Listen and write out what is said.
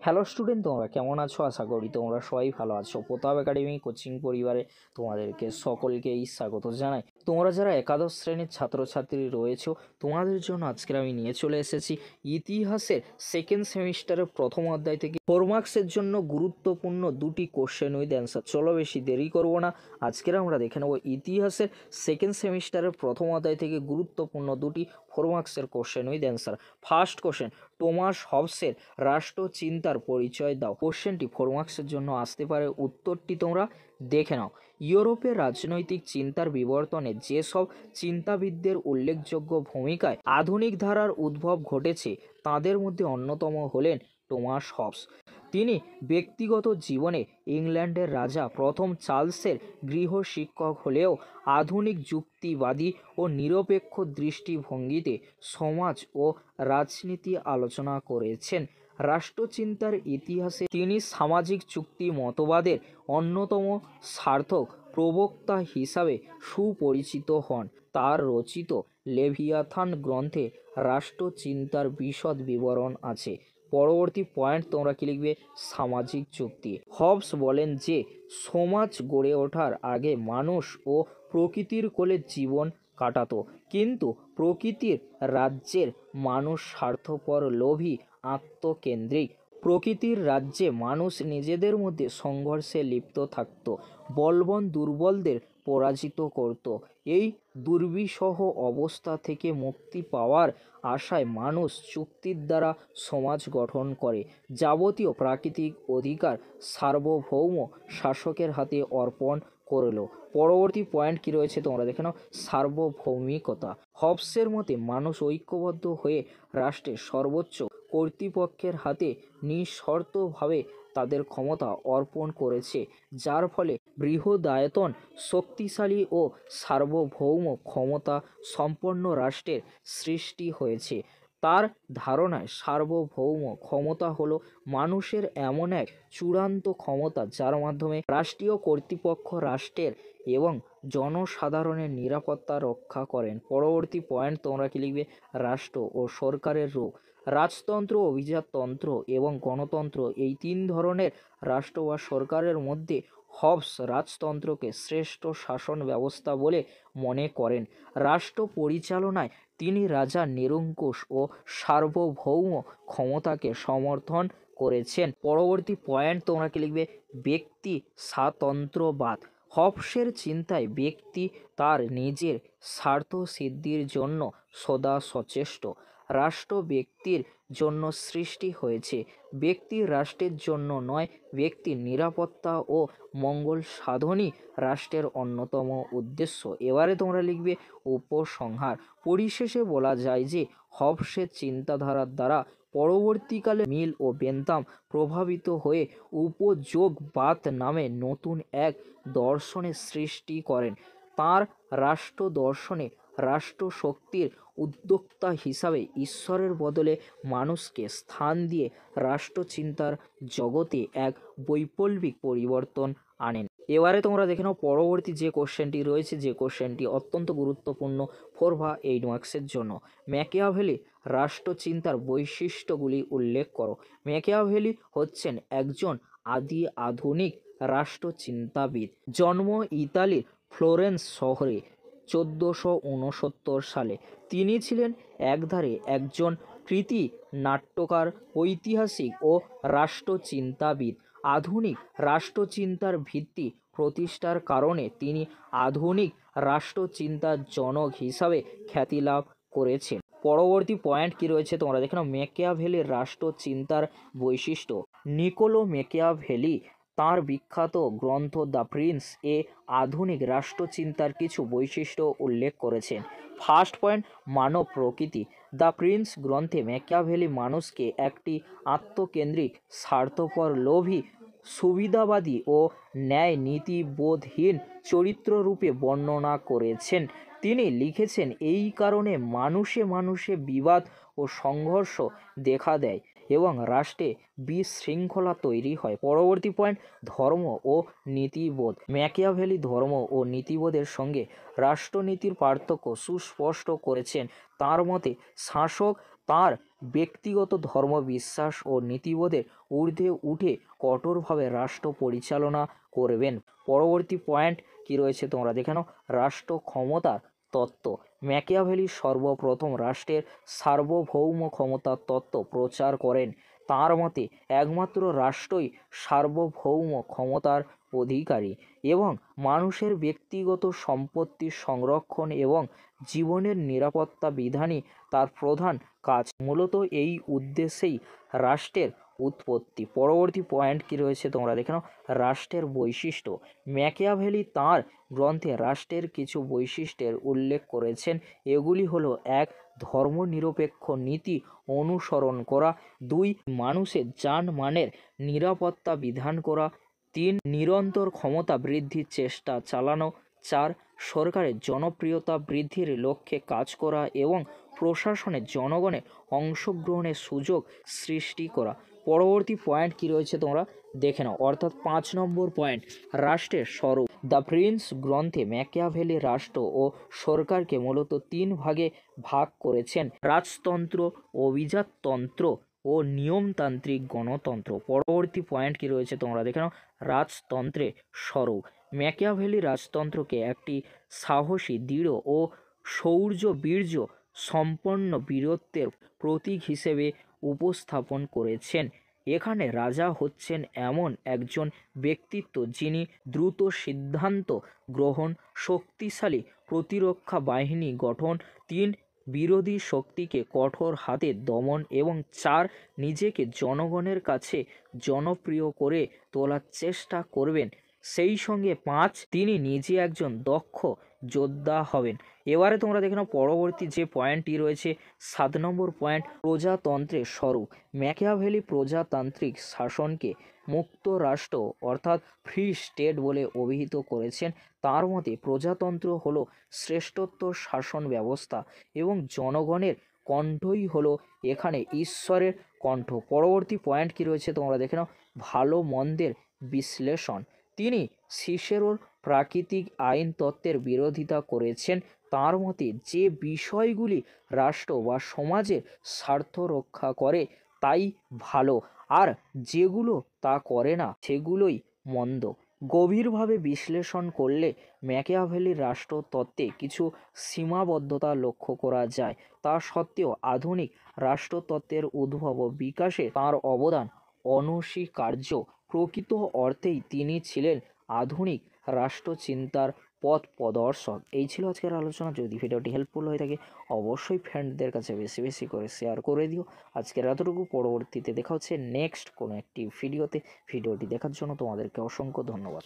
Hello student, তোমরা কেমন আছো? আশা করি তোমরা সবাই ভালো আছো। প্রতাপ একাডেমি কোচিং পরিবারে তোমাদেরকে সকলকেই স্বাগত জানাই। তোমরা যারা একাদশ শ্রেণীর ছাত্রছাত্রী রয়েছো, তোমাদের জন্য আজকের আমি নিয়ে চলে এসেছি ইতিহাসের সেকেন্ড সেমিস্টারের প্রথম অধ্যায় থেকে 4 মার্কসের জন্য গুরুত্বপূর্ণ দুটি কোশ্চেন উইথ অ্যান্সার। চলো বেশি দেরি করবো না, আজকের আমরা দেখে নেব ইতিহাসের সেকেন্ড সেমিস্টারের প্রথম অধ্যায় থেকে গুরুত্বপূর্ণ দুটি 4 মার্কসের question with answer. First question, Thomas হবসের রাষ্ট্রচিন্তার পরিচয় দাও। কোশ্চেনটি 4 মার্কসের জন্য আসতে পারে, উত্তরটি তোমরা দেখে নাও। ইউরোপের রাজনৈতিক চিন্তার বিবর্তনে যেসব চিন্তাবিদদের উল্লেখযোগ্য ভূমিকায় আধুনিক ধারার উদ্ভব ঘটেছে তাদের মধ্যে অন্যতম হলেন টমাস হবস। তিনি ব্যক্তিগত জীবনে ইংল্যান্ডের রাজা প্রথম চার্লসের গৃহ শিক্ষক হলেও আধুনিক যুক্তিবাদী ও নিরপেক্ষ দৃষ্টিভঙ্গিতে সমাজ ও রাজনীতি আলোচনা করেছেন। রাষ্ট্রচিন্তার ইতিহাসে তিনি সামাজিক চুক্তি মতবাদের অন্যতম সার্থক প্রবক্তা হিসাবে সুপরিচিত হন। তার রচিত লেভিয়াথান গ্রন্থে রাষ্ট্রচিন্তার বিশদ বিবরণ আছে। পরবর্তী পয়েন্ট তোমরা কি লিখবে? সামাজিক চুক্তি। হবস বলেন যে সমাজ গড়ে ওঠার আগে মানুষ ও প্রকৃতির কোলে জীবন কাটাতো, কিন্তু প্রকৃতির রাজ্যের মানুষ স্বার্থপর, লোভী, আত্মকেন্দ্রিক। প্রকৃতির রাজ্যে মানুষ নিজেদের মধ্যে সংঘর্ষে লিপ্ত থাকত, বলবান দুর্বলদের পরাজিত করত। এই দুর্বিষহ অবস্থা থেকে মুক্তি পাওয়ার আশায় মানুষ চুক্তির দ্বারা সমাজ গঠন করে। যাবতীয় প্রাকৃতিক অধিকার সার্বভৌম শাসকের হাতে অর্পণ করল। পরবর্তী পয়েন্ট কি রয়েছে তোমরা দেখে নাও, সার্বভৌমিকতা। হবসের মতে মানুষ ঐক্যবদ্ধ হয়ে রাষ্ট্রের সর্বোচ্চ কর্তৃপক্ষের হাতে নিঃশর্তভাবে তাদের ক্ষমতা অর্পণ করেছে, যার ফলে বৃহদায়তন, শক্তিশালী ও সার্বভৌম ক্ষমতা সম্পন্ন রাষ্ট্রের সৃষ্টি হয়েছে। তার ধারণায় সার্বভৌম ক্ষমতা হলো মানুষের এমন এক চূড়ান্ত ক্ষমতা যার মাধ্যমে রাষ্ট্রীয় কর্তৃপক্ষ রাষ্ট্রের এবং জনসাধারণের নিরাপত্তা রক্ষা করেন। পরবর্তী পয়েন্ট তোমরা কি লিখবে? রাষ্ট্র ও সরকারের রূপ। রাজতন্ত্র, অভিজাততন্ত্র এবং গণতন্ত্র, এই 3 ধরনের রাষ্ট্র বা সরকারের মধ্যে হবস রাজতন্ত্রকে শ্রেষ্ঠ শাসন ব্যবস্থা বলে মনে করেন। রাষ্ট্র পরিচালনায় তিনি রাজার নিরঙ্কুশ ও সার্বভৌম ক্ষমতাকে সমর্থন করেছেন। পরবর্তী পয়েন্ট তোমরা কি লিখবে? ব্যক্তি স্বাতন্ত্র্যবাদ। হবসের চিন্তায় ব্যক্তি তার নিজের স্বার্থ সিদ্ধির জন্য সদা সচেষ্ট। রাষ্ট্র ব্যক্তির জন্য সৃষ্টি হয়েছে, ব্যক্তি রাষ্ট্রের জন্য নয়। ব্যক্তির নিরাপত্তা ও মঙ্গল সাধনই রাষ্ট্রের অন্যতম উদ্দেশ্য। এবারে তোমরা লিখবে উপসংহার। পরিশেষে বলা যায় যে হবসের চিন্তাধারার দ্বারা পরবর্তীকালে মিল ও বেন্থাম প্রভাবিত হয়ে উপযোগবাদ নামে নতুন এক দর্শনের সৃষ্টি করেন। তাঁর রাষ্ট্র দর্শনে রাষ্ট্রশক্তির উদ্যোক্তা হিসাবে ঈশ্বরের বদলে মানুষকে স্থান দিয়ে রাষ্ট্রচিন্তার জগতে এক বৈপ্লবিক পরিবর্তন আনেন। এবারে তোমরা দেখে নাও পরবর্তী যে কোশ্চেনটি রয়েছে, যে কোশ্চেনটি অত্যন্ত গুরুত্বপূর্ণ 4 বা 8 মার্কসের জন্য। ম্যাকিয়াভেলি রাষ্ট্রচিন্তার বৈশিষ্ট্যগুলি উল্লেখ করো। ম্যাকিয়াভেলি হচ্ছেন একজন আদি আধুনিক রাষ্ট্রচিন্তাবিদ। জন্ম ইতালির ফ্লোরেন্স শহরে 1469 সালে। তিনি ছিলেন একধারে একজন কৃতি নাট্যকার, ঐতিহাসিক ও রাষ্ট্রচিন্তাবিদ। আধুনিক রাষ্ট্রচিন্তার ভিত্তি প্রতিষ্ঠার কারণে তিনি আধুনিক রাষ্ট্রচিন্তার জনক হিসাবে খ্যাতি লাভ করেছেন। পরবর্তী পয়েন্ট কি রয়েছে তোমরা দেখে নাও, ম্যাকিয়াভেলির রাষ্ট্রচিন্তার বৈশিষ্ট্য। নিকোলো ম্যাকিয়াভেলি তাঁর বিখ্যাত গ্রন্থ দ্য প্রিন্স এ আধুনিক রাষ্ট্রচিন্তার কিছু বৈশিষ্ট্য উল্লেখ করেছেন। ফার্স্ট পয়েন্ট, মানব প্রকৃতি। দ্য প্রিন্স গ্রন্থে ম্যাকিয়াভেলি মানুষকে একটি আত্মকেন্দ্রিক, স্বার্থপর, লোভী, সুবিধাবাদী ও ন্যায় নীতিবোধহীন চরিত্ররূপে বর্ণনা করেছেন। তিনি লিখেছেন, এই কারণে মানুষে মানুষে বিবাদ ও সংঘর্ষ দেখা দেয় এবং রাষ্ট্রে বিশৃঙ্খলা তৈরি হয়। পরবর্তী পয়েন্ট, ধর্ম ও নীতিবোধ। ম্যাকিয়াভেলি ধর্ম ও নীতিবোধের সঙ্গে রাষ্ট্রনীতির পার্থক্য সুস্পষ্ট করেছেন। তাঁর মতে শাসক তাঁর ব্যক্তিগত ধর্মবিশ্বাস ও নীতিবোধের ঊর্ধ্বে উঠে কঠোরভাবে রাষ্ট্র পরিচালনা করবেন। পরবর্তী পয়েন্ট কি রয়েছে তোমরা দেখে নাও। রাষ্ট্র ক্ষমতার তত্ত্ব। ম্যাকিয়াভেলি সর্বপ্রথম রাষ্ট্রের সার্বভৌম ক্ষমতার তত্ত্ব প্রচার করেন। তাঁর মতে একমাত্র রাষ্ট্রই সার্বভৌম ক্ষমতার অধিকারী এবং মানুষের ব্যক্তিগত সম্পত্তির সংরক্ষণ এবং জীবনের নিরাপত্তা বিধানই তার প্রধান কাজ। মূলত এই উদ্দেশ্যেই রাষ্ট্রের উৎপত্তি। পরবর্তী পয়েন্ট কি রয়েছে তোমরা দেখে নাও। রাষ্ট্রের বৈশিষ্ট্য। ম্যাকিয়াভেলি তাঁর গ্রন্থে রাষ্ট্রের কিছু বৈশিষ্ট্যের উল্লেখ করেছেন। এগুলি হলো: 1. ধর্মনিরপেক্ষ নীতি অনুসরণ করা। 2. মানুষের জানমালের নিরাপত্তা বিধান করা। 3. নিরন্তর ক্ষমতা বৃদ্ধির চেষ্টা চালানো। 4. সরকারের জনপ্রিয়তা বৃদ্ধির লক্ষ্যে কাজ করা এবং প্রশাসনে জনগণের অংশগ্রহণের সুযোগ সৃষ্টি করা। পরবর্তী পয়েন্ট কি রয়েছে তোমরা দেখে নাও, অর্থাৎ 5 নম্বর পয়েন্ট, রাষ্ট্রের স্বরূপ। দ্য প্রিন্স গ্রন্থে ম্যাকিয়াভেলি রাষ্ট্র ও সরকারকে মূলত 3 ভাগে ভাগ করেছেন: রাজতন্ত্র, অভিজাততন্ত্র ও নিয়মতান্ত্রিক গণতন্ত্র। পরবর্তী পয়েন্ট কি রয়েছে তোমরা দেখে নাও। রাজতন্ত্রের স্বরূপ। ম্যাকিয়াভেলি রাজতন্ত্রকে একটি সাহসী, দৃঢ় ও শৌর্য-বীর্য সম্পন্ন বীরত্বের প্রতীক হিসেবে উপস্থাপন করেছেন। এখানে রাজা হচ্ছেন এমন একজন ব্যক্তিত্ব যিনি দ্রুত সিদ্ধান্ত গ্রহণ, শক্তিশালী প্রতিরক্ষা বাহিনী গঠন, 3. বিরোধী শক্তিকে কঠোর হাতে দমন এবং 4. নিজেকে জনগণের কাছে জনপ্রিয় করে তোলার চেষ্টা করবেন। সেই সঙ্গে 5. তিনি নিজে একজন দক্ষ যোদ্ধা হবেন। এবারে তোমরা দেখে নাও পরবর্তী যে পয়েন্টটি রয়েছে 7 নম্বর পয়েন্ট, প্রজাতন্ত্রের স্বরূপ। ম্যাকিয়াভেলি প্রজাতান্ত্রিক শাসনকে মুক্ত রাষ্ট্র অর্থাৎ ফ্রি স্টেট বলে অভিহিত করেছেন। তার মতে প্রজাতন্ত্র হলো শ্রেষ্ঠত্ব শাসন ব্যবস্থা এবং জনগণের কণ্ঠই হলো এখানে ঈশ্বরের কণ্ঠ। পরবর্তী পয়েন্ট কি রয়েছে তোমরা দেখে নাও। ভালো মন্দের বিশ্লেষণ। তিনি সিসেরোর প্রাকৃতিক আইন তত্ত্বের বিরোধিতা করেছেন। তার মতে যে বিষয়গুলি রাষ্ট্র বা সমাজের স্বার্থ রক্ষা করে তাই ভালো, আর যেগুলো তা করে না সেগুলোই মন্দ। গভীরভাবে বিশ্লেষণ করলে ম্যাকিয়াভেলির রাষ্ট্রতত্ত্বে কিছু সীমাবদ্ধতা লক্ষ্য করা যায়। তা সত্ত্বেও আধুনিক রাষ্ট্রতত্ত্বের উদ্ভব ও বিকাশে তাঁর অবদান অনস্বীকার্য। প্রকৃত অর্থেই তিনি ছিলেন আধুনিক রাষ্ট্রচিন্তার পথ প্রদর্শক। এই ছিল আজকের আলোচনা। যদি ভিডিওটি হেল্পফুল হয়ে থাকে অবশ্যই ফ্রেন্ডদের কাছে বেশি বেশি করে শেয়ার করে দিও। আজকের এতটুকু। পরবর্তীতে দেখা হচ্ছে নেক্সট কোনো একটি ভিডিওতে। ভিডিওটি দেখার জন্য তোমাদেরকে অসংখ্য ধন্যবাদ।